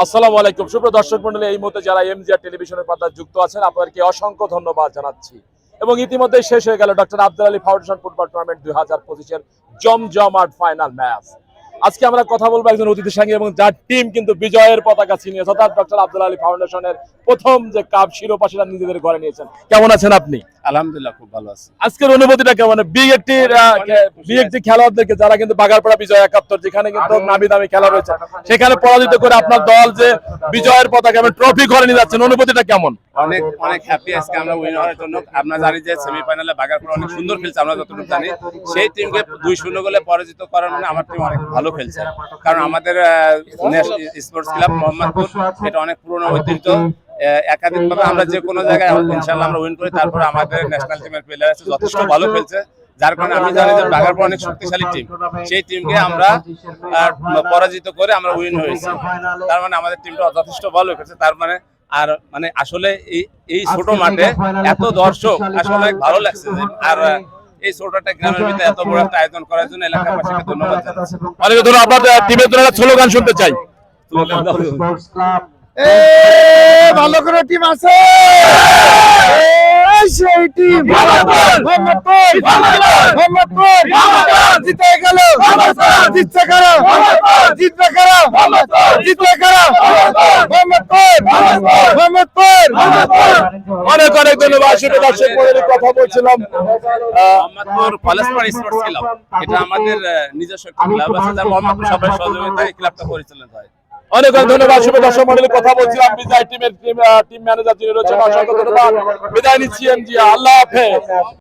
আসসালামু আলাইকুম সুপ্রিয় দর্শক মণ্ডলী, এই মুহূর্তে যারা এমজিআর টেলিভিশনের পর্দায় যুক্ত আছেন আপনাদেরকে অসংখ্য ধন্যবাদ জানাচ্ছি। এবং ইতিমধ্যে শেষ হয়ে গেল doctor Abdul Ali foundation football tournament 2025-এর জমজমাট ফাইনাল ম্যাচ। আজকে আমরা কথা বলবো একজন অতিথির সঙ্গে এবং যার টিম কিন্তু বিজয়ের পতাকা ছিনিয়েছে, অর্থাৎ ডক্টর আব্দুল আলী ফাউন্ডেশনের প্রথম যে কাপ শিরোপা সেটা নিজেদের ঘরে নিয়েছেন। কেমন আছেন আপনি? আলহামদুলিল্লাহ, খুব ভালো আছি। আজকের অনুভূতিটা কেমন? বিএকটি খেলোয়াড়দেরকে যারা কিন্তু বাগারপাড়া বিজয় 71 যেখানে কিন্তু নামি দামি খেলা রয়েছে সেখানে পরাজিত করে আপনার দল যে বিজয়ের পতাকা এবং ট্রফি ঘরে নিয়ে যাচ্ছেন, অনুভূতিটা কেমন? অনেক অনেক হ্যাপি আজকে আমরা উইন হওয়ার জন্য। আমরা জানি যে সেমিফাইনালে বাগারপাড়া অনেক সুন্দর খেলছে, আমরা যতটুকু জানি সেই টিমকে 2-0 গোলে পরাজিত করার মানে আমার টিম অনেক ভালো খেলছে। কারণ আমাদের স্পোর্টস ক্লাব মোহাম্মদপুর এটা অনেক পুরনো ঐতিহ্য। একাধিকভাবে আমরা যে কোনো জায়গায় ইনশাআল্লাহ আমরা উইন করি। তারপরে আমাদের ন্যাশনাল টিমের প্লেয়ার আছে যথেষ্ট ভালো খেলছে, যার কারণে আমি জানি যে বাগারপাড়া অনেক শক্তিশালী টিম, সেই টিমকে আমরা পরাজিত করে আমরা উইন হয়েছি। তার মানে আমাদের টিমটা যথেষ্ট ভালো খেলছে। তার মানে আর মানে আসলে এই ছোট মাঠে এত দর্শক আসলে ভালো লাগছে। আর এই ছোট একটা গ্রামের ভিতরে এত বড় একটা আয়োজন করার জন্য এলাকাবাসীকে ধন্যবাদ জানাচ্ছি। অনেক ধন্যবাদ। আপনাদের টিমের জন্য একটা স্লোগান শুনতে চাই। ভালো করে টিম আছে, সেই টিম জিতে গেল, জিতছে কারা, জিতবে কারা, জিতবে কারা, অনেক অনেক ধন্যবাদ। শুধু দর্শক মণ্ডলী কথা বলছিলাম মোহাম্মদপুর কলেজপাড়া স্পোর্টস ক্লাব এটা আমাদের নিজস্ব একটা ক্লাব আছে, যা মোহাম্মদপুর সবাই সহযোগিতায় এই ক্লাবটা পরিচালনা হয়। অনেক অনেক ধন্যবাদ। শুভ দর্শক মণ্ডলী কথা বলছিলাম বিজয় টিমের টিম ম্যানেজার যিনি রয়েছেন, অসংখ্য ধন্যবাদ। বিদায় নিচ্ছি এমজিআর, আল্লাহ হাফেজ।